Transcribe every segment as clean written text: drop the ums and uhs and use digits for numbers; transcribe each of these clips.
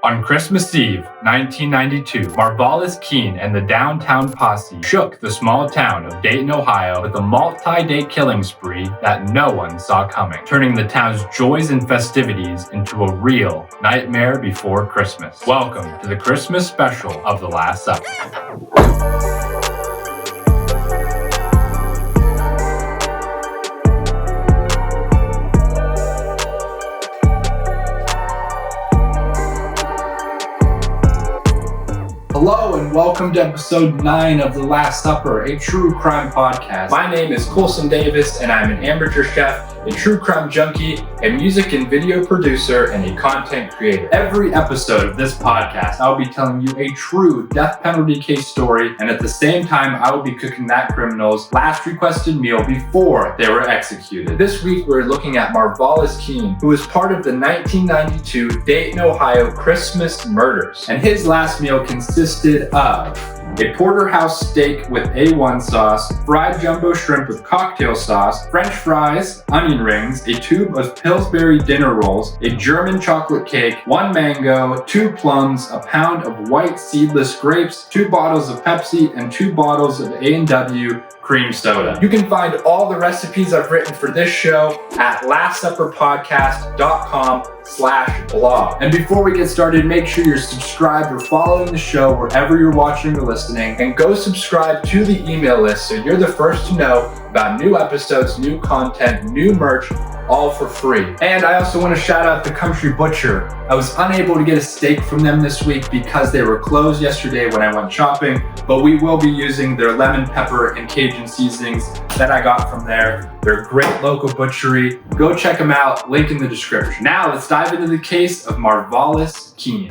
On Christmas Eve, 1992, Marvallous Keene and the Downtown Posse shook the small town of Dayton, Ohio with a multi-day killing spree that no one saw coming, turning the town's joys and festivities into a real nightmare before Christmas. Welcome to the Christmas special of The Last Supper. Hello and welcome to episode 9 of The Last Supper, a true crime podcast. My name is Colson Davis and I'm an amateur chef, a true crime junkie, a music and video producer, and a content creator. Every episode of this podcast, I'll be telling you a true death penalty case story, and at the same time, I will be cooking that criminal's last requested meal before they were executed. This week, we're looking at Marvallous Keene, who was part of the 1992 Dayton, Ohio Christmas Murders, and his last meal consisted of a Porterhouse steak with A1 sauce, fried jumbo shrimp with cocktail sauce, French fries, onion rings, a tube of Pillsbury Dinner Rolls, a German chocolate cake, 1 mango, 2 plums, a pound of white seedless grapes, 2 bottles of Pepsi, and 2 bottles of A&W Cream Soda. You can find all the recipes I've written for this show at lastsupperpodcast.com/blog. And before we get started, make sure you're subscribed or following the show wherever you're watching or listening, and go subscribe to the email list so you're the first to know about new episodes, new content, new merch, all for free. And I also want to shout out the Country Butcher. I was unable to get a steak from them this week because they were closed yesterday when I went shopping, but we will be using their lemon pepper and Cajun seasonings that I got from there. They're a great local butchery. Go check them out, link in the description. Now let's dive into the case of Marvallous Keene.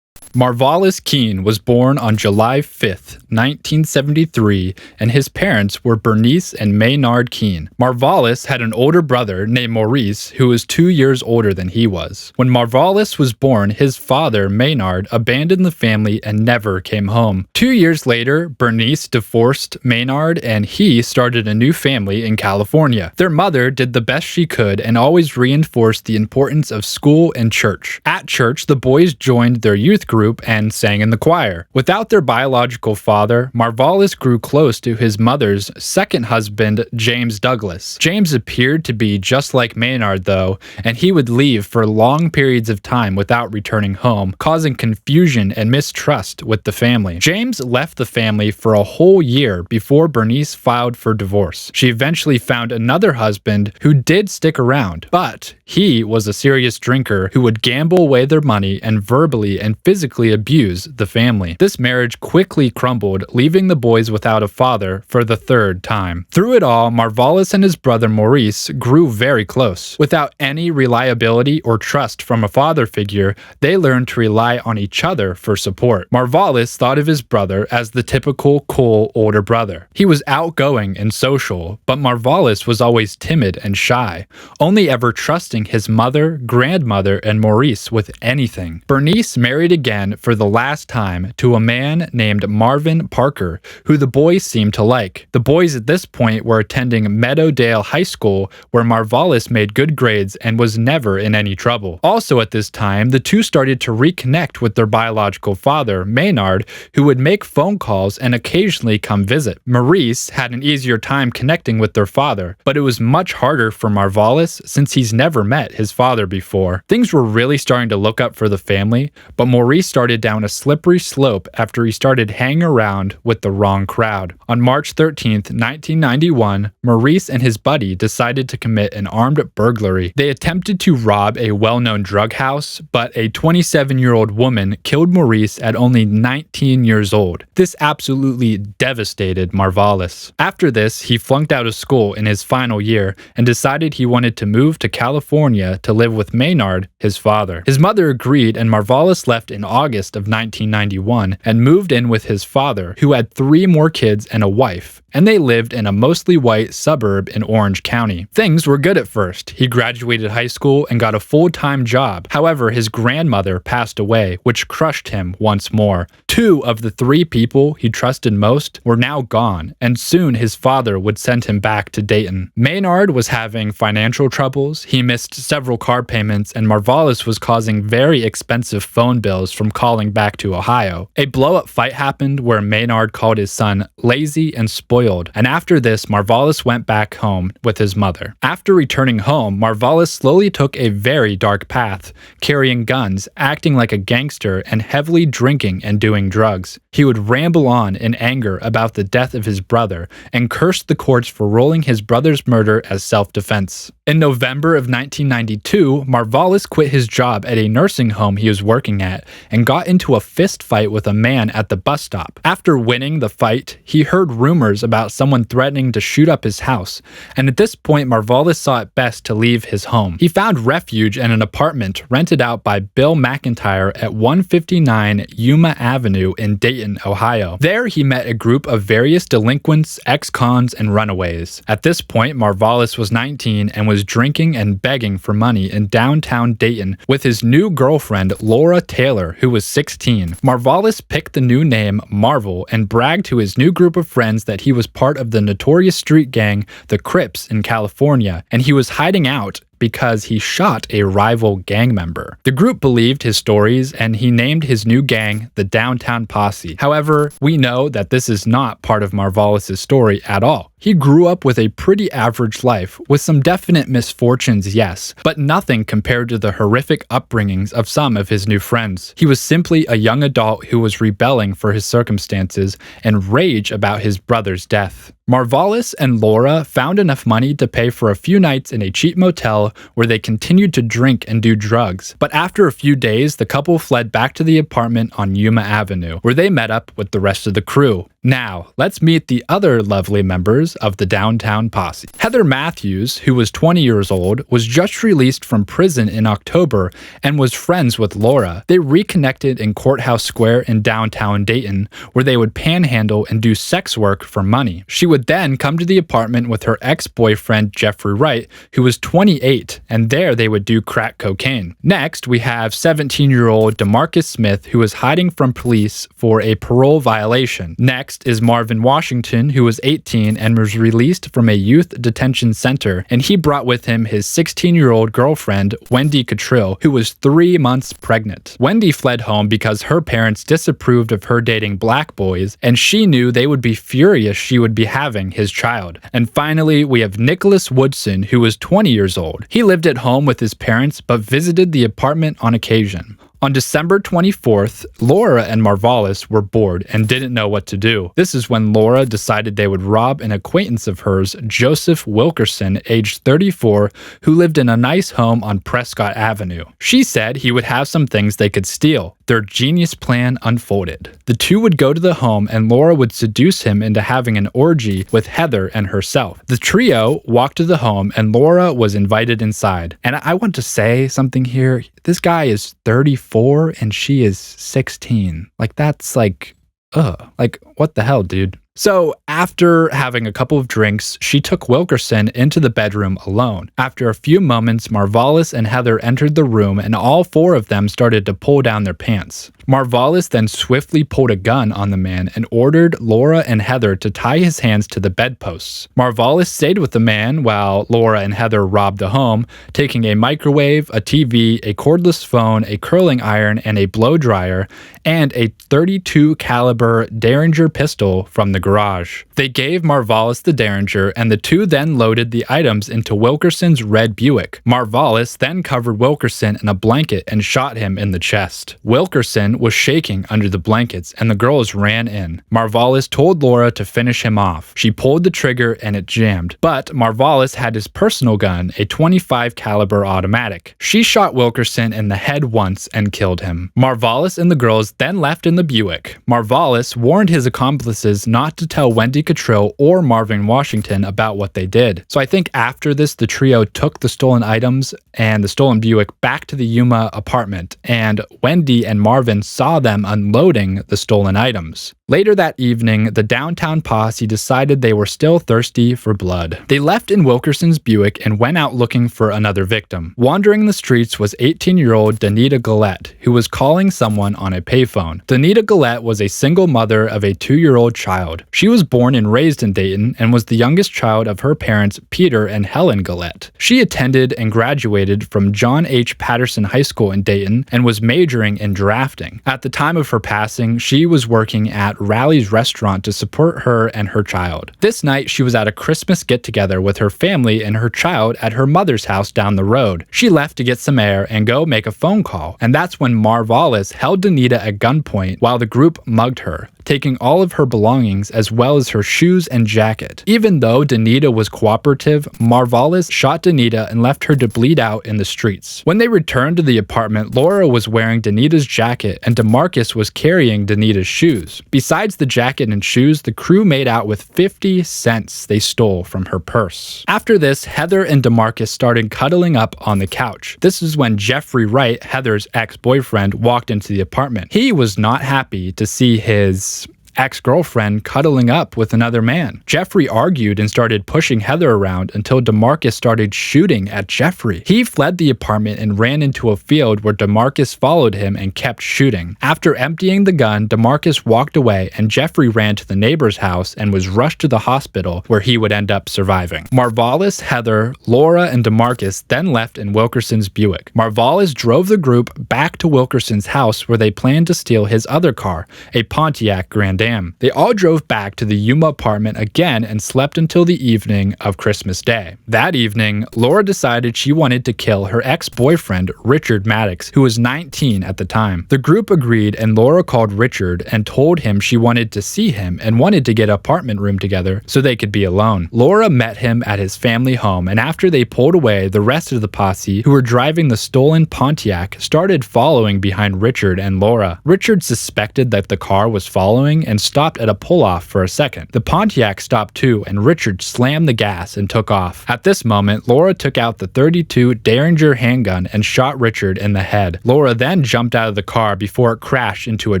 Marvallous Keene was born on July 5th, 1973, and his parents were Bernice and Maynard Keene. Marvallous had an older brother named Maurice who was 2 years older than he was. When Marvallous was born, his father, Maynard, abandoned the family and never came home. 2 years later, Bernice divorced Maynard and he started a new family in California. Their mother did the best she could and always reinforced the importance of school and church. At church, the boys joined their youth group and sang in the choir. Without their biological father, Marvallous grew close to his mother's second husband, James Douglas. James appeared to be just like Maynard, though, and he would leave for long periods of time without returning home, causing confusion and mistrust with the family. James left the family for a whole year before Bernice filed for divorce. She eventually found another husband who did stick around, but he was a serious drinker who would gamble away their money and verbally and physically abuse the family. This marriage quickly crumbled, leaving the boys without a father for the third time. Through it all, Marvallous and his brother Maurice grew very close. Without any reliability or trust from a father figure, they learned to rely on each other for support. Marvallous thought of his brother as the typical cool older brother. He was outgoing and social, but Marvallous was always timid and shy, only ever trusting his mother, grandmother, and Maurice with anything. Bernice married again for the last time to a man named Marvin Parker, who the boys seemed to like. The boys at this point were attending Meadowdale High School, where Marvallous made good grades and was never in any trouble. Also at this time, the two started to reconnect with their biological father, Maynard, who would make phone calls and occasionally come visit. Maurice had an easier time connecting with their father, but it was much harder for Marvallous since he's never met his father before. Things were really starting to look up for the family, but Maurice started down a slippery slope after he started hanging around with the wrong crowd. On March 13th, 1991, Maurice and his buddy decided to commit an armed burglary. They attempted to rob a well-known drug house, but a 27-year-old woman killed Maurice at only 19 years old. This absolutely devastated Marvallous. After this, he flunked out of school in his final year and decided he wanted to move to California to live with Maynard, his father. His mother agreed, and Marvallous left in August August of 1991 and moved in with his father, who had 3 more kids and a wife, and they lived in a mostly white suburb in Orange County. Things were good at first. He graduated high school and got a full-time job. However, his grandmother passed away, which crushed him once more. 2 of the 3 people he trusted most were now gone, and soon his father would send him back to Dayton. Maynard was having financial troubles. He missed several car payments, and Marvallous was causing very expensive phone bills from calling back to Ohio. A blow-up fight happened where Maynard called his son lazy and spoiled, and after this, Marvallous went back home with his mother. After returning home, Marvallous slowly took a very dark path, carrying guns, acting like a gangster, and heavily drinking and doing drugs. He would ramble on in anger about the death of his brother and cursed the courts for ruling his brother's murder as self-defense. In November of 1992, Marvallous quit his job at a nursing home he was working at and got into a fist fight with a man at the bus stop. After winning the fight, he heard rumors about someone threatening to shoot up his house, and at this point Marvallous saw it best to leave his home. He found refuge in an apartment rented out by Bill McIntyre at 159 Yuma Avenue in Dayton, Ohio. There he met a group of various delinquents, ex-cons, and runaways. At this point, Marvallous was 19 and was drinking and begging for money in downtown Dayton with his new girlfriend Laura Taylor, who was 16. Marvallous picked the new name Marvel and bragged to his new group of friends that he was part of the notorious street gang, the Crips, in California, and he was hiding out because he shot a rival gang member. The group believed his stories, and he named his new gang the Downtown Posse. However, we know that this is not part of Marvallous' story at all. He grew up with a pretty average life, with some definite misfortunes, yes, but nothing compared to the horrific upbringings of some of his new friends. He was simply a young adult who was rebelling for his circumstances and rage about his brother's death. Marvallous and Laura found enough money to pay for a few nights in a cheap motel where they continued to drink and do drugs. But after a few days, the couple fled back to the apartment on Yuma Avenue, where they met up with the rest of the crew. Now, let's meet the other lovely members of the Downtown Posse. Heather Matthews, who was 20 years old, was just released from prison in October and was friends with Laura. They reconnected in Courthouse Square in downtown Dayton, where they would panhandle and do sex work for money. She would then come to the apartment with her ex-boyfriend Jeffrey Wright, who was 28, and there they would do crack cocaine. Next, we have 17-year-old DeMarcus Smith, who was hiding from police for a parole violation. Next is Marvin Washington, who was 18 and was released from a youth detention center, and he brought with him his 16-year-old girlfriend, Wendy Cottrell, who was 3 months pregnant. Wendy fled home because her parents disapproved of her dating black boys, and she knew they would be furious she would be having his child. And finally, we have Nicholas Woodson, who was 20 years old. He lived at home with his parents, but visited the apartment on occasion. On December 24th, Laura and Marvallous were bored and didn't know what to do. This is when Laura decided they would rob an acquaintance of hers, Joseph Wilkerson, aged 34, who lived in a nice home on Prescott Avenue. She said he would have some things they could steal. Their genius plan unfolded. The two would go to the home and Laura would seduce him into having an orgy with Heather and herself. The trio walked to the home and Laura was invited inside. And I want to say something here. This guy is 34 and she is 16. Like, that's like, what the hell, dude? So, after having a couple of drinks, she took Wilkerson into the bedroom alone. After a few moments, Marvallous and Heather entered the room and all 4 of them started to pull down their pants. Marvallous then swiftly pulled a gun on the man and ordered Laura and Heather to tie his hands to the bedposts. Marvallous stayed with the man while Laura and Heather robbed the home, taking a microwave, a TV, a cordless phone, a curling iron, and a blow dryer, and a .32 caliber Derringer pistol from the garage. They gave Marvallous the Derringer, and the two then loaded the items into Wilkerson's red Buick. Marvallous then covered Wilkerson in a blanket and shot him in the chest. Wilkerson was shaking under the blankets, and the girls ran in. Marvallous told Laura to finish him off. She pulled the trigger and it jammed, but Marvallous had his personal gun, a .25 caliber automatic. She shot Wilkerson in the head once and killed him. Marvallous and the girls then left in the Buick. Marvallous warned his accomplices not to tell Wendy Cottrell or Marvin Washington about what they did. So I think after this, the trio took the stolen items and the stolen Buick back to the Yuma apartment, and Wendy and Marvin saw them unloading the stolen items. Later that evening, the Downtown Posse decided they were still thirsty for blood. They left in Wilkerson's Buick and went out looking for another victim. Wandering the streets was 18-year-old Danita Gullette, who was calling someone on a payphone. Danita Gullette was a single mother of a 2-year-old child. She was born and raised in Dayton and was the youngest child of her parents, Peter and Helen Gullette. She attended and graduated from John H. Patterson High School in Dayton and was majoring in drafting. At the time of her passing, she was working at Rally's restaurant to support her and her child. This night, she was at a Christmas get-together with her family and her child at her mother's house down the road. She left to get some air and go make a phone call, and that's when Marvallous held Danita at gunpoint while the group mugged her, taking all of her belongings as well as her shoes and jacket. Even though Danita was cooperative, Marvallous shot Danita and left her to bleed out in the streets. When they returned to the apartment, Laura was wearing Danita's jacket and DeMarcus was carrying Danita's shoes. Besides the jacket and shoes, the crew made out with 50 cents they stole from her purse. After this, Heather and DeMarcus started cuddling up on the couch. This is when Jeffrey Wright, Heather's ex-boyfriend, walked into the apartment. He was not happy to see his ex-girlfriend cuddling up with another man. Jeffrey argued and started pushing Heather around until DeMarcus started shooting at Jeffrey. He fled the apartment and ran into a field where DeMarcus followed him and kept shooting. After emptying the gun, DeMarcus walked away and Jeffrey ran to the neighbor's house and was rushed to the hospital where he would end up surviving. Marvallous, Heather, Laura, and DeMarcus then left in Wilkerson's Buick. Marvallous drove the group back to Wilkerson's house where they planned to steal his other car, a Pontiac Grand Am. They all drove back to the Yuma apartment again and slept until the evening of Christmas Day. That evening, Laura decided she wanted to kill her ex-boyfriend, Richard Maddox, who was 19 at the time. The group agreed and Laura called Richard and told him she wanted to see him and wanted to get an apartment room together so they could be alone. Laura met him at his family home, and after they pulled away, the rest of the posse, who were driving the stolen Pontiac, started following behind Richard and Laura. Richard suspected that the car was following and stopped at a pull-off for a second. The Pontiac stopped too, and Richard slammed the gas and took off. At this moment, Laura took out the .32 Derringer handgun and shot Richard in the head. Laura then jumped out of the car before it crashed into a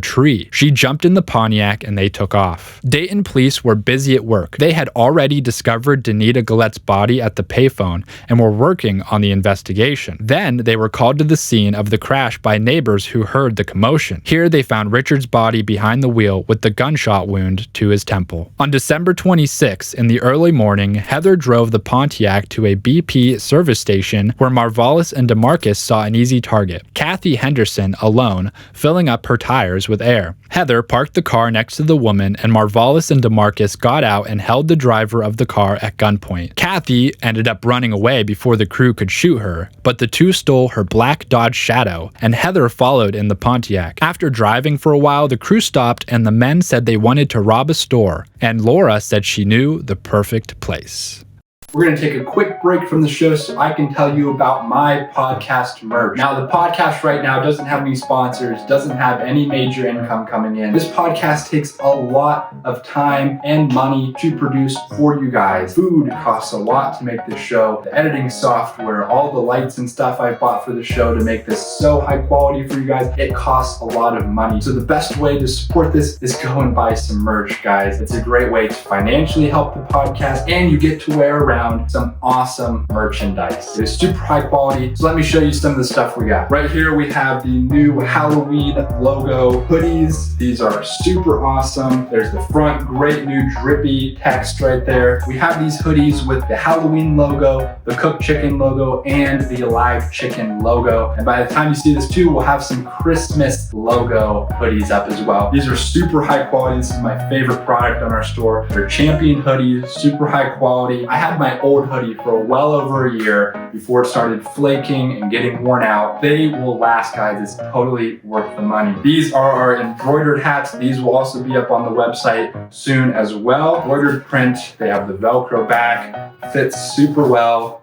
tree. She jumped in the Pontiac and they took off. Dayton police were busy at work. They had already discovered Danita Gullette's body at the payphone and were working on the investigation. Then they were called to the scene of the crash by neighbors who heard the commotion. Here they found Richard's body behind the wheel with the gunshot wound to his temple. On December 26, in the early morning, Heather drove the Pontiac to a BP service station where Marvallous and DeMarcus saw an easy target, Kathy Henderson alone, filling up her tires with air. Heather parked the car next to the woman and Marvallous and DeMarcus got out and held the driver of the car at gunpoint. Kathy ended up running away before the crew could shoot her, but the two stole her black Dodge Shadow and Heather followed in the Pontiac. After driving for a while, the crew stopped and the men said they wanted to rob a store, and Laura said she knew the perfect place. We're going to take a quick break from the show so I can tell you about my podcast merch. Now, the podcast right now doesn't have any sponsors, doesn't have any major income coming in. This podcast takes a lot of time and money to produce for you guys. Food costs a lot to make this show. The editing software, all the lights and stuff I bought for the show to make this so high quality for you guys, it costs a lot of money. So the best way to support this is go and buy some merch, guys. It's a great way to financially help the podcast, and you get to wear around some awesome merchandise. It is super high quality. So let me show you some of the stuff we got. Right here we have the new Halloween logo hoodies. These are super awesome. There's the front, great new drippy text right there. We have these hoodies with the Halloween logo, the cooked chicken logo, and the alive chicken logo. And by the time you see this too, we'll have some Christmas logo hoodies up as well. These are super high quality. This is my favorite product on our store. They're champion hoodies, super high quality. I had my old hoodie for well over a year before it started flaking and getting worn out. They will last, guys. It's totally worth the money. These are our embroidered hats. These will also be up on the website soon as well. Embroidered print. They have the Velcro back. Fits super well.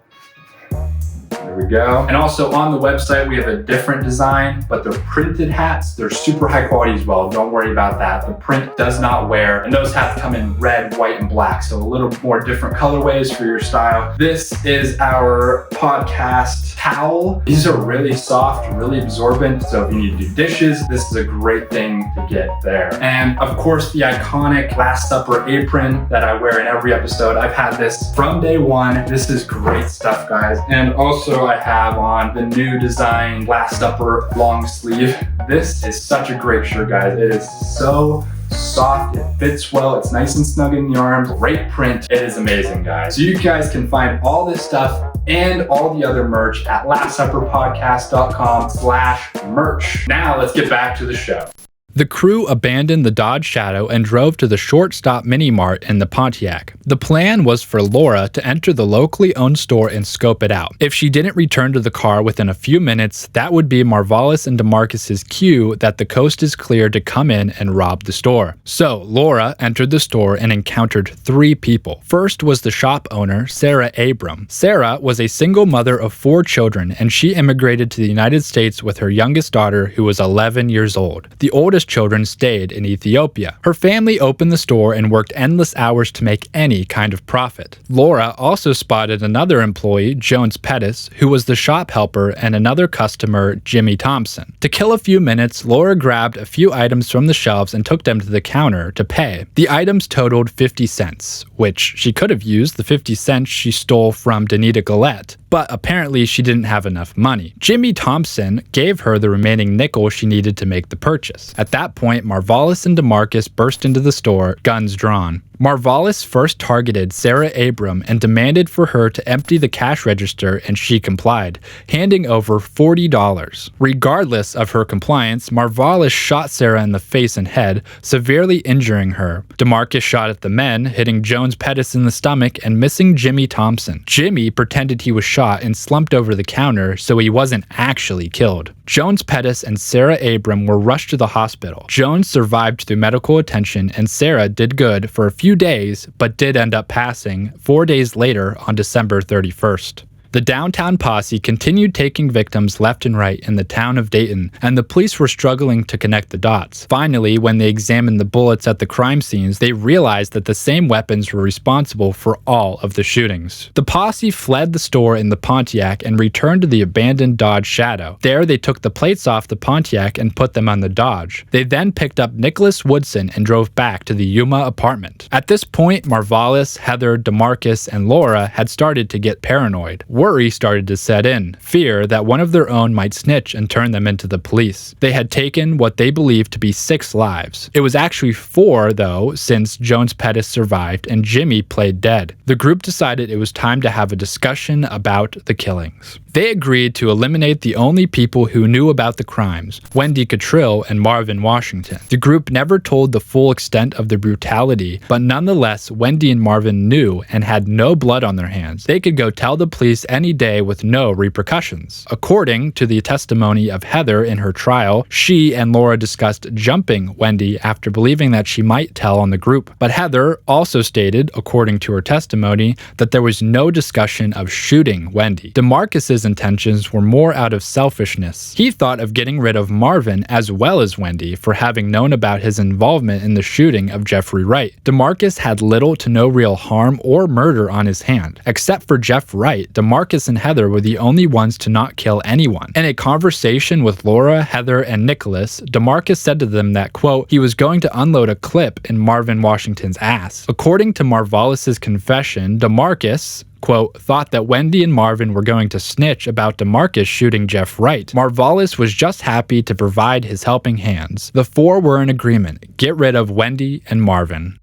There we go. And also on the website, we have a different design, but they're printed hats. They're super high quality as well. Don't worry about that. The print does not wear, and those hats come in red, white, and black. So a little more different colorways for your style. This is our podcast towel. These are really soft, really absorbent. So if you need to do dishes, this is a great thing to get there. And of course, the iconic Last Supper apron that I wear in every episode. I've had this from day one. This is great stuff, guys. And also I have on the new design Last Supper long sleeve. This is such a great shirt, guys. It is so soft, it fits well, it's nice and snug in the arms, great print. It is amazing, guys. So you guys can find all this stuff and all the other merch at lastsupperpodcast.com/merch. Now let's get back to the show. The crew abandoned the Dodge Shadow and drove to the short-stop mini-mart in the Pontiac. The plan was for Laura to enter the locally owned store and scope it out. If she didn't return to the car within a few minutes, that would be Marvallous and DeMarcus's cue that the coast is clear to come in and rob the store. So Laura entered the store and encountered 3 people. First was the shop owner, Sarah Abram. Sarah was a single mother of 4 children, and she immigrated to the United States with her youngest daughter, who was 11 years old. The oldest children stayed in Ethiopia. Her family opened the store and worked endless hours to make any kind of profit. Laura also spotted another employee, Jones Pettis, who was the shop helper, and another customer, Jimmy Thompson. To kill a few minutes, Laura grabbed a few items from the shelves and took them to the counter to pay. The items totaled 50 cents, which she could have used the 50 cents she stole from Danita Gullette, but apparently she didn't have enough money. Jimmy Thompson gave her the remaining nickel she needed to make the purchase. At that point, Marvallous and DeMarcus burst into the store, guns drawn. Marvallous first targeted Sarah Abram and demanded for her to empty the cash register, and she complied, handing over $40. Regardless of her compliance, Marvallous shot Sarah in the face and head, severely injuring her. DeMarcus shot at the men, hitting Jones Pettis in the stomach and missing Jimmy Thompson. Jimmy pretended he was shot and slumped over the counter, so he wasn't actually killed. Jones Pettis and Sarah Abram were rushed to the hospital. Jones survived through medical attention, and Sarah did good for a few days, but did end up passing 4 days later on December 31st. The Downtown Posse continued taking victims left and right in the town of Dayton, and the police were struggling to connect the dots. Finally, when they examined the bullets at the crime scenes, they realized that the same weapons were responsible for all of the shootings. The posse fled the store in the Pontiac and returned to the abandoned Dodge Shadow. There, they took the plates off the Pontiac and put them on the Dodge. They then picked up Nicholas Woodson and drove back to the Yuma apartment. At this point, Marvallous, Heather, DeMarcus, and Laura had started to get paranoid. Worry started to set in, fear that one of their own might snitch and turn them into the police. They had taken what they believed to be 6 lives. It was actually 4, though, since Jones Pettis survived and Jimmy played dead. The group decided it was time to have a discussion about the killings. They agreed to eliminate the only people who knew about the crimes, Wendy Cottrell and Marvin Washington. The group never told the full extent of the brutality, but nonetheless, Wendy and Marvin knew and had no blood on their hands. They could go tell the police any day with no repercussions. According to the testimony of Heather in her trial, she and Laura discussed jumping Wendy after believing that she might tell on the group. But Heather also stated, according to her testimony, that there was no discussion of shooting Wendy. DeMarcus's intentions were more out of selfishness. He thought of getting rid of Marvin as well as Wendy for having known about his involvement in the shooting of Jeffrey Wright. DeMarcus had little to no real harm or murder on his hand. Except for Jeff Wright, DeMarcus and Heather were the only ones to not kill anyone. In a conversation with Laura, Heather, and Nicholas, DeMarcus said to them that, quote, he was going to unload a clip in Marvin Washington's ass. According to Marvallous's confession, DeMarcus, quote, thought that Wendy and Marvin were going to snitch about DeMarcus shooting Jeff Wright. Marvallous was just happy to provide his helping hands. The 4 were in agreement. Get rid of Wendy and Marvin.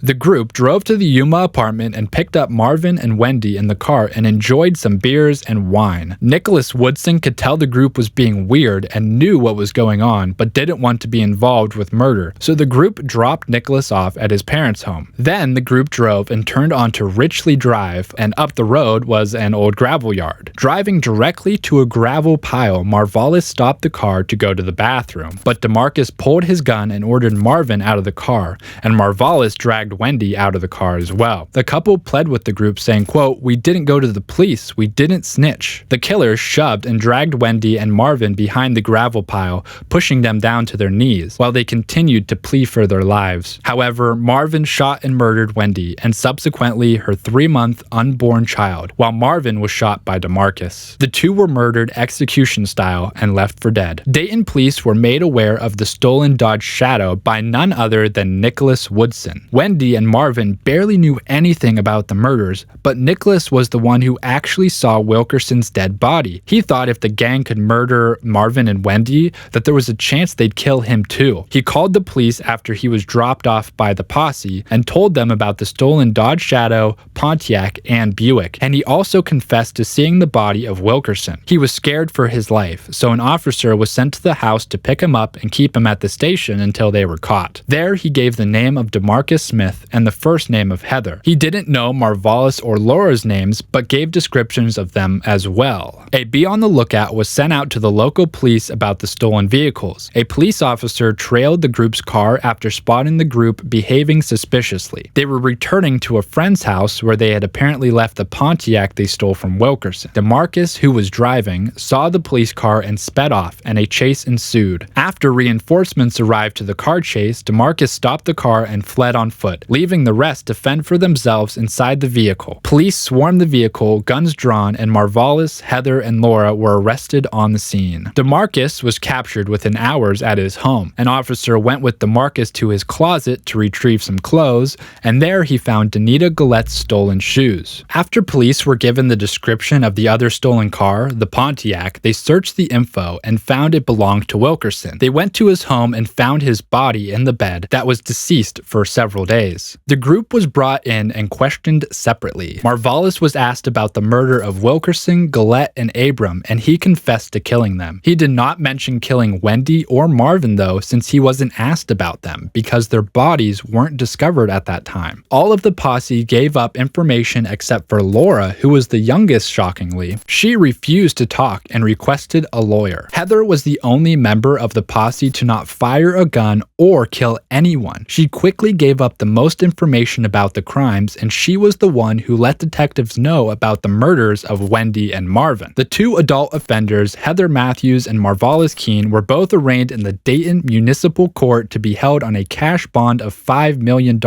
The group drove to the Yuma apartment and picked up Marvin and Wendy in the car and enjoyed some beers and wine. Nicholas Woodson could tell the group was being weird and knew what was going on, but didn't want to be involved with murder, so the group dropped Nicholas off at his parents' home. Then the group drove and turned onto Richley Drive, and up the road was an old gravel yard. Driving directly to a gravel pile, Marvallous stopped the car to go to the bathroom, but DeMarcus pulled his gun and ordered Marvin out of the car, and Marvallous dragged dragged Wendy out of the car as well. The couple pled with the group saying, quote, "We didn't go to the police. We didn't snitch." The killers shoved and dragged Wendy and Marvin behind the gravel pile, pushing them down to their knees, while they continued to plead for their lives. However, Marvin shot and murdered Wendy and subsequently her 3-month unborn child, while Marvin was shot by DeMarcus. The two were murdered execution style and left for dead. Dayton police were made aware of the stolen Dodge Shadow by none other than Nicholas Woodson. Wendy and Marvin barely knew anything about the murders, but Nicholas was the one who actually saw Wilkerson's dead body. He thought if the gang could murder Marvin and Wendy, that there was a chance they'd kill him too. He called the police after he was dropped off by the posse and told them about the stolen Dodge Shadow, Pontiac, and Buick, and he also confessed to seeing the body of Wilkerson. He was scared for his life, so an officer was sent to the house to pick him up and keep him at the station until they were caught. There, he gave the name of DeMarcus Smith and the first name of Heather. He didn't know Marvallous or Laura's names, but gave descriptions of them as well. A be on the lookout was sent out to the local police about the stolen vehicles. A police officer trailed the group's car after spotting the group behaving suspiciously. They were returning to a friend's house where they had apparently left the Pontiac they stole from Wilkerson. DeMarcus, who was driving, saw the police car and sped off, and a chase ensued. After reinforcements arrived to the car chase, DeMarcus stopped the car and fled on foot, leaving the rest to fend for themselves inside the vehicle. Police swarmed the vehicle, guns drawn, and Marvallous, Heather, and Laura were arrested on the scene. DeMarcus was captured within hours at his home. An officer went with DeMarcus to his closet to retrieve some clothes, and there he found Danita Gullette's stolen shoes. After police were given the description of the other stolen car, the Pontiac, they searched the info and found it belonged to Wilkerson. They went to his home and found his body in the bed that was deceased for several days. The group was brought in and questioned separately. Marvallous was asked about the murder of Wilkerson, Gullette, and Abram, and he confessed to killing them. He did not mention killing Wendy or Marvin though, since he wasn't asked about them, because their bodies weren't discovered at that time. All of the posse gave up information except for Laura, who was the youngest, shockingly. She refused to talk and requested a lawyer. Heather was the only member of the posse to not fire a gun or kill anyone. She quickly gave up the most information about the crimes, and she was the one who let detectives know about the murders of Wendy and Marvin. The two adult offenders, Heather Matthews and Marvallous Keene, were both arraigned in the Dayton Municipal Court to be held on a cash bond of $5 million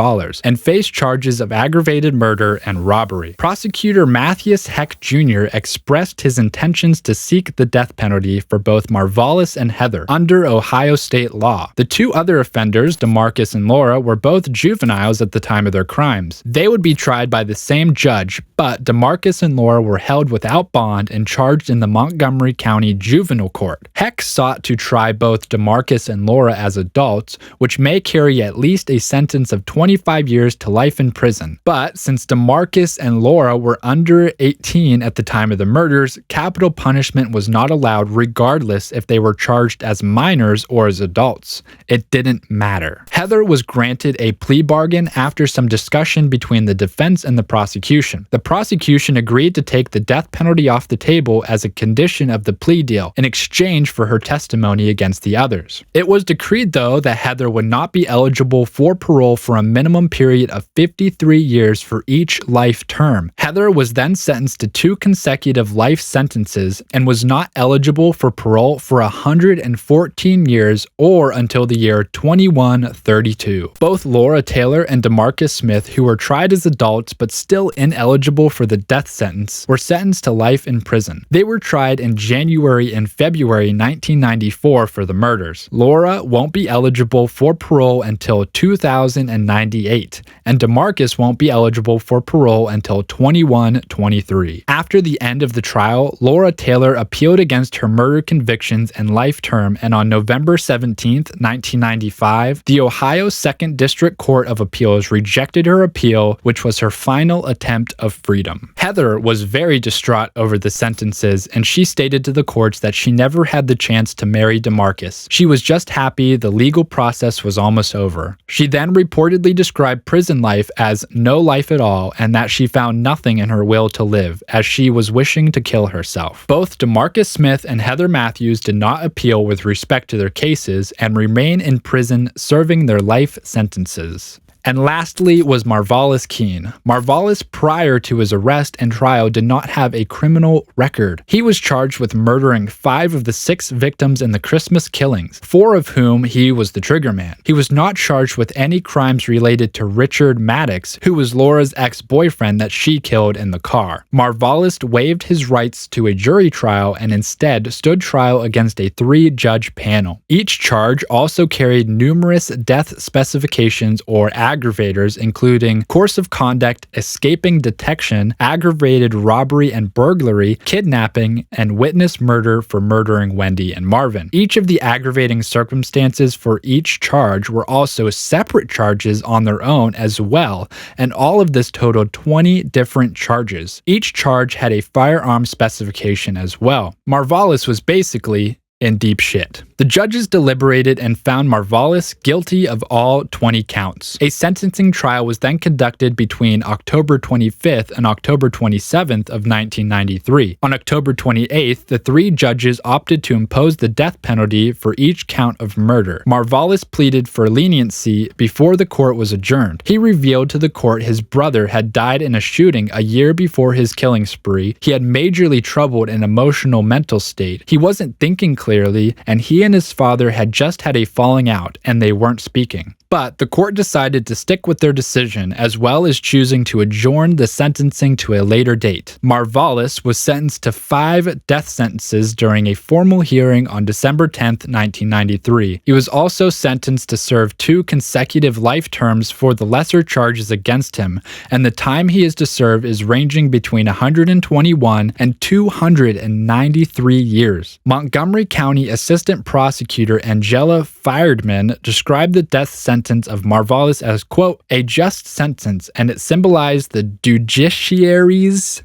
and faced charges of aggravated murder and robbery. Prosecutor Matthias Heck Jr. expressed his intentions to seek the death penalty for both Marvallous and Heather under Ohio state law. The two other offenders, DeMarcus and Laura, were both juveniles at the time of their crimes. They would be tried by the same judge, but DeMarcus and Laura were held without bond and charged in the Montgomery County Juvenile Court. Heck sought to try both DeMarcus and Laura as adults, which may carry at least a sentence of 25 years to life in prison. But since DeMarcus and Laura were under 18 at the time of the murders, capital punishment was not allowed regardless if they were charged as minors or as adults. It didn't matter. Heather was granted a plea bargain after some discussion between the defense and the prosecution. The prosecution agreed to take the death penalty off the table as a condition of the plea deal in exchange for her testimony against the others. It was decreed, though, that Heather would not be eligible for parole for a minimum period of 53 years for each life term. Heather was then sentenced to 2 consecutive life sentences and was not eligible for parole for 114 years or until the year 2132. Both Laura Taylor and DeMarcus Smith, who were tried as adults but still ineligible for the death sentence, were sentenced to life in prison. They were tried in January and February 1994 for the murders. Laura won't be eligible for parole until 2098, and DeMarcus won't be eligible for parole until 2123. After the end of the trial, Laura Taylor appealed against her murder convictions and life term, and on November 17, 1995, the Ohio 2nd District Court of Appeals rejected her appeal, which was her final attempt of freedom. Heather was very distraught over the sentences, and she stated to the courts that she never had the chance to marry DeMarcus. She was just happy the legal process was almost over. She then reportedly described prison life as no life at all, and that she found nothing in her will to live, as she was wishing to kill herself. Both DeMarcus Smith and Heather Matthews did not appeal with respect to their cases and remain in prison serving their life sentences. And lastly was Marvallous Keene. Marvallous, prior to his arrest and trial, did not have a criminal record. He was charged with murdering 5 of the 6 victims in the Christmas killings, 4 of whom he was the triggerman. He was not charged with any crimes related to Richard Maddox, who was Laura's ex-boyfriend that she killed in the car. Marvallous waived his rights to a jury trial and instead stood trial against a 3-judge panel. Each charge also carried numerous death specifications or aggravators, including course of conduct, escaping detection, aggravated robbery and burglary, kidnapping, and witness murder for murdering Wendy and Marvin. Each of the aggravating circumstances for each charge were also separate charges on their own as well, and all of this totaled 20 different charges. Each charge had a firearm specification as well. Marvallous was basically in deep shit. The judges deliberated and found Marvallous guilty of all 20 counts. A sentencing trial was then conducted between October 25th and October 27th of 1993. On October 28th, the 3 judges opted to impose the death penalty for each count of murder. Marvallous pleaded for leniency before the court was adjourned. He revealed to the court his brother had died in a shooting a year before his killing spree. He had majorly troubled an emotional mental state. He wasn't thinking clearly, and he and his father had just had a falling out, and they weren't speaking. But the court decided to stick with their decision, as well as choosing to adjourn the sentencing to a later date. Marvallous was sentenced to 5 death sentences during a formal hearing on December 10th, 1993. He was also sentenced to serve 2 consecutive life terms for the lesser charges against him, and the time he is to serve is ranging between 121 and 293 years. Montgomery County Assistant Prosecutor Angela Fierdman described the death sentence of Marvallous as, quote, a just sentence, and it symbolized the judiciary's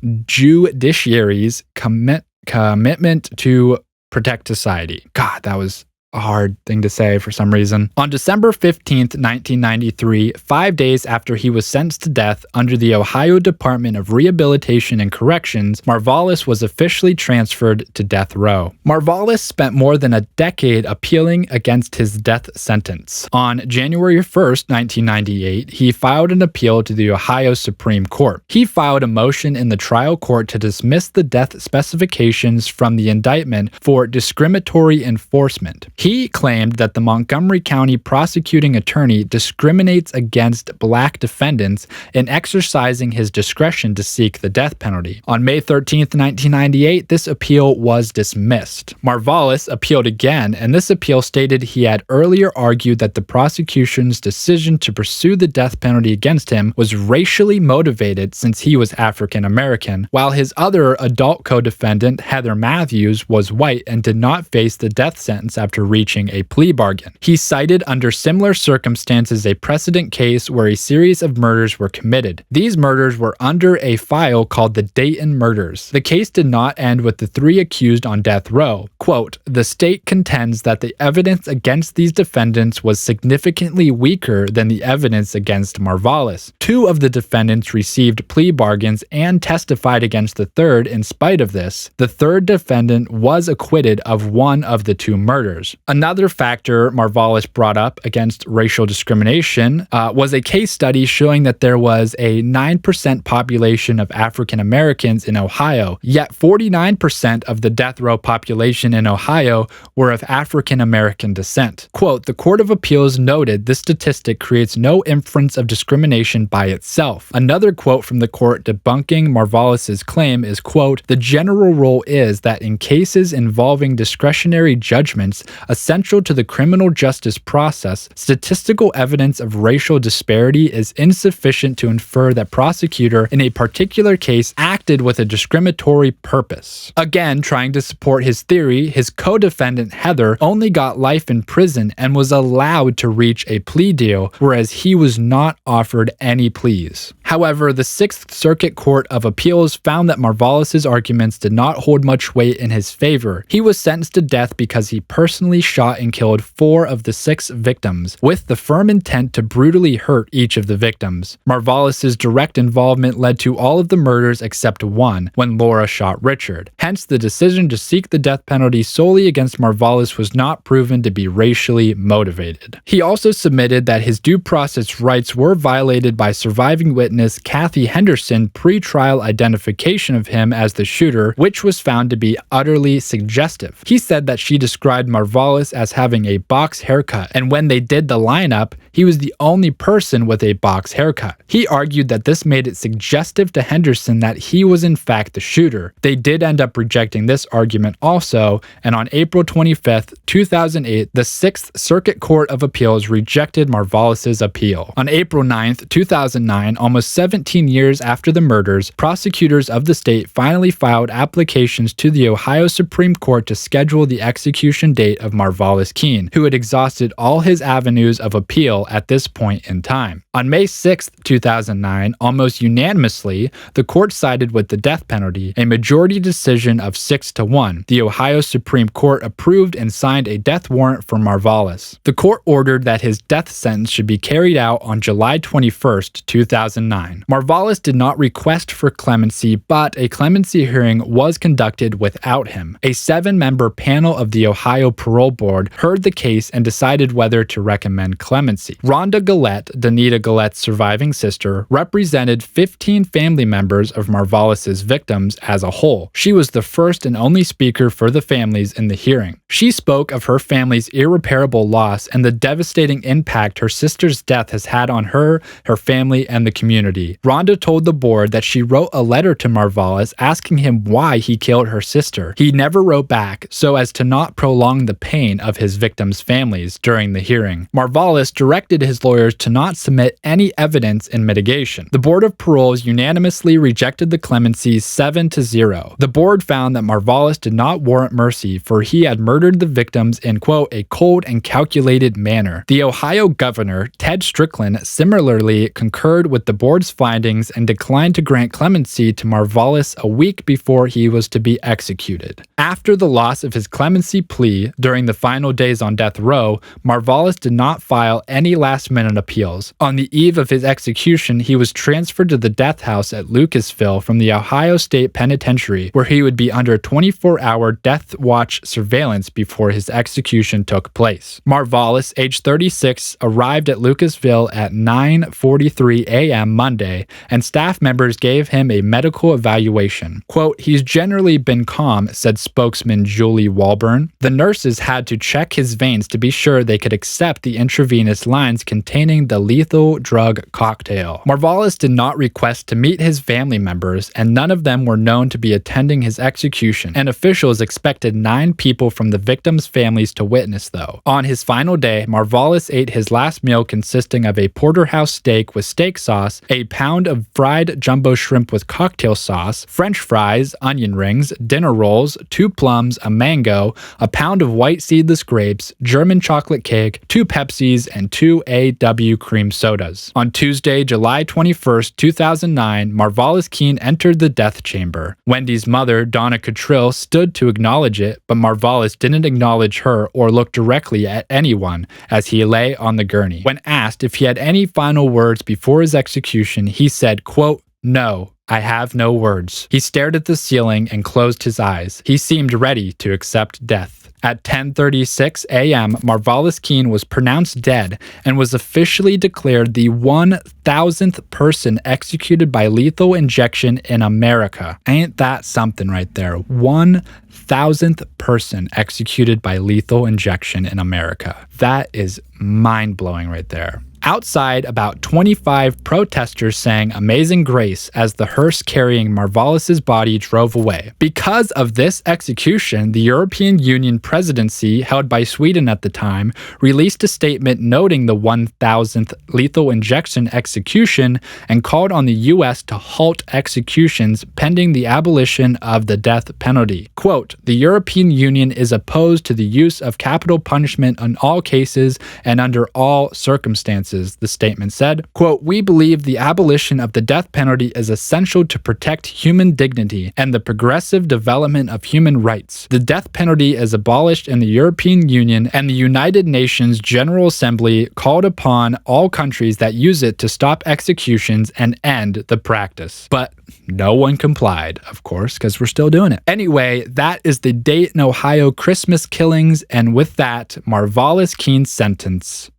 commitment to protect society. God, that was a hard thing to say for some reason. On December 15th, 1993, 5 days after he was sentenced to death under the Ohio Department of Rehabilitation and Corrections, Marvallous was officially transferred to death row. Marvallous spent more than a decade appealing against his death sentence. On January 1st, 1998, he filed an appeal to the Ohio Supreme Court. He filed a motion in the trial court to dismiss the death specifications from the indictment for discriminatory enforcement. He claimed that the Montgomery County prosecuting attorney discriminates against black defendants in exercising his discretion to seek the death penalty. On May 13, 1998, this appeal was dismissed. Marvallous appealed again, and this appeal stated he had earlier argued that the prosecution's decision to pursue the death penalty against him was racially motivated since he was African American, while his other adult co-defendant, Heather Matthews, was white and did not face the death sentence after reaching a plea bargain. He cited under similar circumstances a precedent case where a series of murders were committed. These murders were under a file called the Dayton Murders. The case did not end with the 3 accused on death row. Quote, the state contends that the evidence against these defendants was significantly weaker than the evidence against Marvallous. 2 of the defendants received plea bargains and testified against the 3rd. In spite of this, the 3rd defendant was acquitted of 1 of the 2 murders. Another factor Marvallous brought up against racial discrimination was a case study showing that there was a 9% population of African Americans in Ohio, yet 49% of the death row population in Ohio were of African American descent. Quote, the Court of Appeals noted this statistic creates no inference of discrimination by itself. Another quote from the court debunking Marvallous's claim is, quote, the general rule is that in cases involving discretionary judgments, essential to the criminal justice process, statistical evidence of racial disparity is insufficient to infer that prosecutor in a particular case acted with a discriminatory purpose. Again, trying to support his theory, his co-defendant Heather only got life in prison and was allowed to reach a plea deal, whereas he was not offered any pleas. However, the Sixth Circuit Court of Appeals found that Marvallous' arguments did not hold much weight in his favor. He was sentenced to death because he personally shot and killed 4 of the 6 victims, with the firm intent to brutally hurt each of the victims. Marvallous' direct involvement led to all of the murders except one, when Laura shot Richard. Hence, the decision to seek the death penalty solely against Marvallous was not proven to be racially motivated. He also submitted that his due process rights were violated by surviving witness Kathy Henderson pre-trial identification of him as the shooter, which was found to be utterly suggestive. He said that she described Marvallous as having a box haircut, and when they did the lineup, he was the only person with a box haircut. He argued that this made it suggestive to Henderson that he was in fact the shooter. They did end up rejecting this argument also, and on April 25th, 2008, the Sixth Circuit Court of Appeals rejected Marvallous' appeal. On April 9th, 2009, almost 17 years after the murders, prosecutors of the state finally filed applications to the Ohio Supreme Court to schedule the execution date of Marvallous Keene, who had exhausted all his avenues of appeal at this point in time. On May 6, 2009, almost unanimously, the court sided with the death penalty, a majority decision of 6-1. The Ohio Supreme Court approved and signed a death warrant for Marvallous. The court ordered that his death sentence should be carried out on July 21, 2009. Marvallous did not request for clemency, but a clemency hearing was conducted without him. A 7-member panel of the Ohio Parole Board heard the case and decided whether to recommend clemency. Rhonda Gullette, Danita Gullette's surviving sister, represented 15 family members of Marvallous' victims as a whole. She was the first and only speaker for the families in the hearing. She spoke of her family's irreparable loss and the devastating impact her sister's death has had on her, her family, and the community. Rhonda told the board that she wrote a letter to Marvallous asking him why he killed her sister. He never wrote back, so as to not prolong the pain of his victims' families during the hearing. Marvallous directed his lawyers to not submit any evidence in mitigation. The Board of Paroles unanimously rejected the clemency 7-0. The board found that Marvallous did not warrant mercy, for he had murdered the victims in, quote, a cold and calculated manner. The Ohio governor, Ted Strickland, similarly concurred with the board's findings and declined to grant clemency to Marvallous a week before he was to be executed. After the loss of his clemency plea during the final days on death row, Marvallous did not file any last-minute appeals. On the eve of his execution, he was transferred to the death house at Lucasville from the Ohio State Penitentiary, where he would be under 24-hour death watch surveillance before his execution took place. Marvallous, age 36, arrived at Lucasville at 9:43 a.m. Monday, and staff members gave him a medical evaluation. Quote, he's generally been calm, said spokesman Julie Walburn. The nurses had to check his veins to be sure they could accept the intravenous lines containing the lethal drug cocktail. Marvallous did not request to meet his family members, and none of them were known to be attending his execution, and officials expected 9 people from the victims' families to witness, though. On his final day, Marvallous ate his last meal consisting of a Porterhouse steak with steak sauce, a pound of fried jumbo shrimp with cocktail sauce, French fries, onion rings, dinner rolls, 2 plums, a mango, a pound of white seedless grapes, German chocolate cake, 2 Pepsis, and 2 A&W Cream Sodas. On Tuesday, July 21st, 2009, Marvallous Keene entered the death chamber. Wendy's mother, Donna Cottrill, stood to acknowledge it, but Marvallous didn't acknowledge her or look directly at anyone as he lay on the gurney. When asked if he had any final words before his execution, he said, quote, "No, I have no words." He stared at the ceiling and closed his eyes. He seemed ready to accept death. At 10:36 a.m., Marvallous Keene was pronounced dead and was officially declared the 1,000th person executed by lethal injection in America. Ain't that something right there? 1,000th person executed by lethal injection in America. That is mind-blowing right there. Outside, about 25 protesters sang Amazing Grace as the hearse carrying Marvallous' body drove away. Because of this execution, the European Union presidency, held by Sweden at the time, released a statement noting the 1,000th lethal injection execution and called on the U.S. to halt executions pending the abolition of the death penalty. Quote, "The European Union is opposed to the use of capital punishment in all cases and under all circumstances. consequences, the statement said, quote, "We believe the abolition of the death penalty is essential to protect human dignity and the progressive development of human rights. The death penalty is abolished in the European Union, and the United Nations General Assembly called upon all countries that use it to stop executions and end the practice." But no one complied, of course, because we're still doing it. Anyway, that is the Dayton, Ohio Christmas killings, and with that, Marvallous Keene's sentence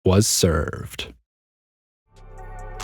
was served.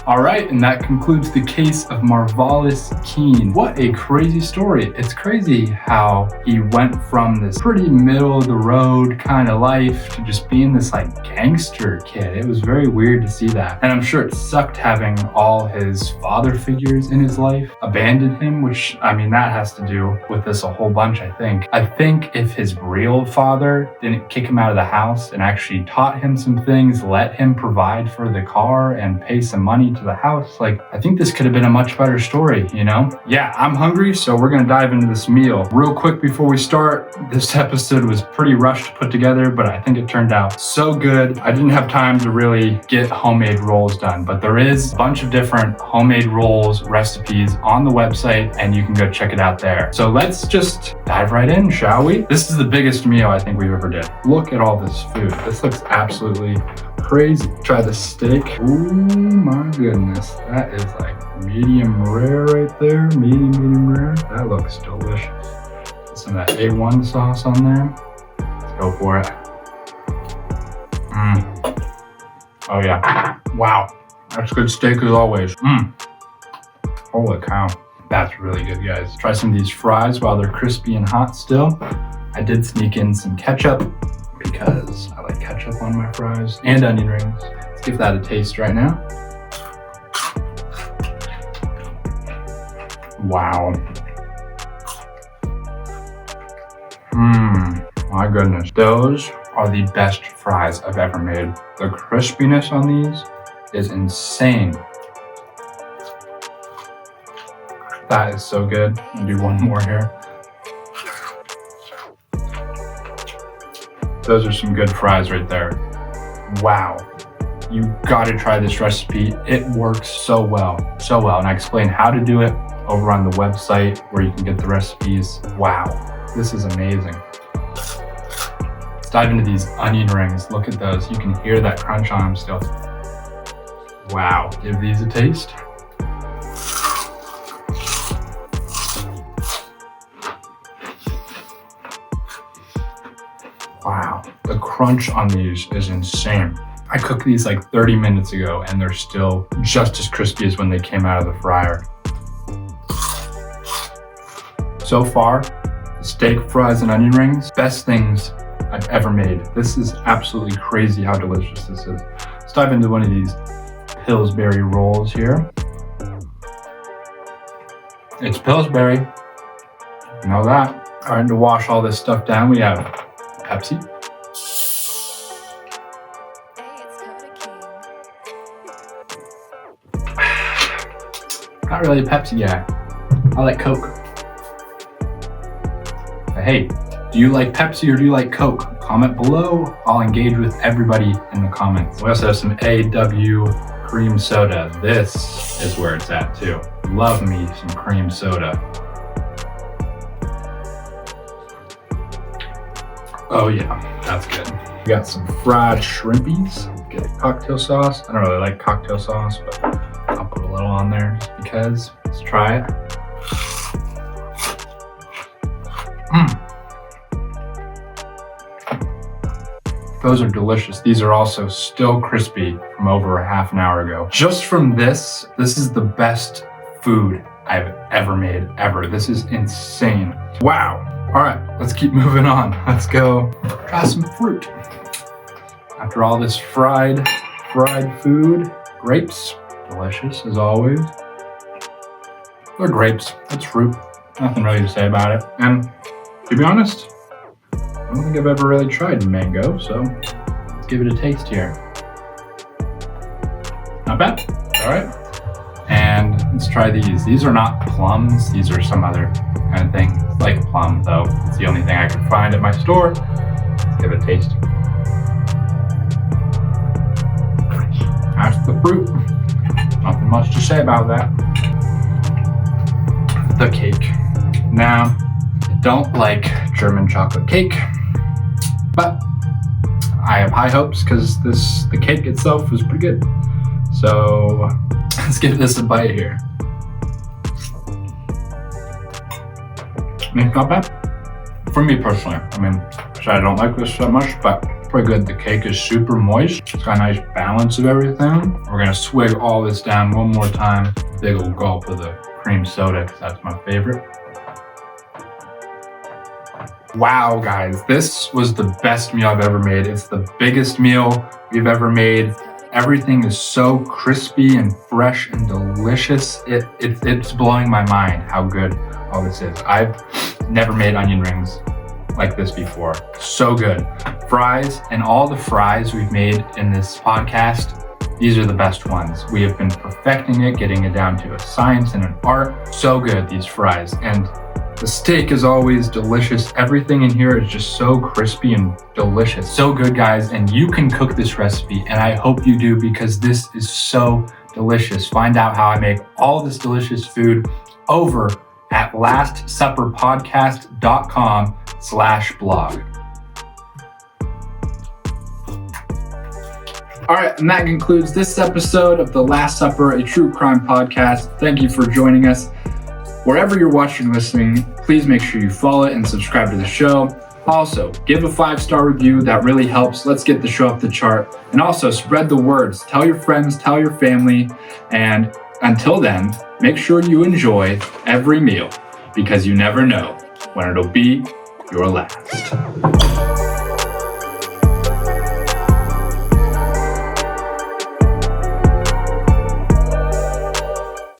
All right, and that concludes the case of Marvallous Keene. What a crazy story. It's crazy how he went from this pretty middle of the road kind of life to just being this like gangster kid. It was very weird to see that. And I'm sure it sucked having all his father figures in his life abandon him, which, I mean, that has to do with this a whole bunch, I think. I think if his real father didn't kick him out of the house and actually taught him some things, let him provide for the car and pay some money to the house, like, I think this could have been a much better story, you know? Yeah, I'm hungry, so we're gonna dive into this meal. Real quick before we start, this episode was pretty rushed to put together, but I think it turned out so good. I didn't have time to really get homemade rolls done, but there is a bunch of different homemade rolls recipes on the website, and you can go check it out there. So let's just dive right in, shall we? This is the biggest meal I think we've ever did. Look at all this food. This looks absolutely crazy. Try the steak. Oh my goodness. That is like medium rare right there. Medium rare. That looks delicious. Get some of that A1 sauce on there. Let's go for it. Oh yeah. Wow. That's good steak as always. Holy cow. That's really good, guys. Try some of these fries while they're crispy and hot still. I did sneak in some ketchup because I like ketchup on my fries and onion rings. Let's give that a taste right now. Wow. My goodness. Those are the best fries I've ever made. The crispiness on these is insane. That is so good. I'll do one more here. Those are some good fries right there. Wow. You gotta try this recipe. It works so well, so well. And I explain how to do it over on the website where you can get the recipes. Wow, this is amazing. Let's dive into these onion rings. Look at those. You can hear that crunch on them still. Wow, give these a taste. Wow, the crunch on these is insane. I cooked these like 30 minutes ago and they're still just as crispy as when they came out of the fryer. So far, the steak, fries, and onion rings, best things I've ever made. This is absolutely crazy how delicious this is. Let's dive into one of these Pillsbury rolls here. It's Pillsbury, you know that. All right, to wash all this stuff down, we have Pepsi. Not really a Pepsi guy. I like Coke. But hey, do you like Pepsi or do you like Coke? Comment below. I'll engage with everybody in the comments. We also have some A&W Cream Soda. This is where it's at too. Love me some cream soda. Oh yeah, that's good. We got some fried shrimpies. Get a cocktail sauce. I don't really like cocktail sauce, but I'll put a little on there just because. Let's try it. Those are delicious. These are also still crispy from over a half an hour ago. Just from this is the best food I've ever made, ever. This is insane. Wow. All right, let's keep moving on. Let's go try some fruit. After all this fried food, grapes, delicious as always. They're grapes, it's fruit. Nothing really to say about it. And to be honest, I don't think I've ever really tried mango, so let's give it a taste here. Not bad, all right. And let's try these. These are not plums, these are some other kind of thing. It's like a plum though. It's the only thing I can find at my store. Let's give it a taste. That's the fruit. Nothing much to say about that. The cake. Now, I don't like German chocolate cake, but I have high hopes because the cake itself was pretty good. So let's give this a bite here. I mean, not bad. For me personally, I don't like this that much, but pretty good. The cake is super moist. It's got a nice balance of everything. We're gonna swig all this down one more time. Big old gulp of the cream soda, because that's my favorite. Wow, guys, this was the best meal I've ever made. It's the biggest meal we've ever made. Everything is so crispy and fresh and delicious. It's blowing my mind how good all this is. I've never made onion rings like this before. So good. Fries, and all the fries we've made in this podcast, these are the best ones. We have been perfecting it, getting it down to a science and an art. So good, these fries. And the steak is always delicious. Everything in here is just so crispy and delicious. So good, guys. And you can cook this recipe, and I hope you do, because this is so delicious. Find out how I make all this delicious food over at lastsupperpodcast.com/blog. All right, and that concludes this episode of The Last Supper, a true crime podcast. Thank you for joining us. Wherever you're watching or listening, please make sure you follow it and subscribe to the show. Also, give a 5-star review. That really helps. Let's get the show up the chart. And also, spread the words. Tell your friends, tell your family. And until then, make sure you enjoy every meal, because you never know when it'll be your last.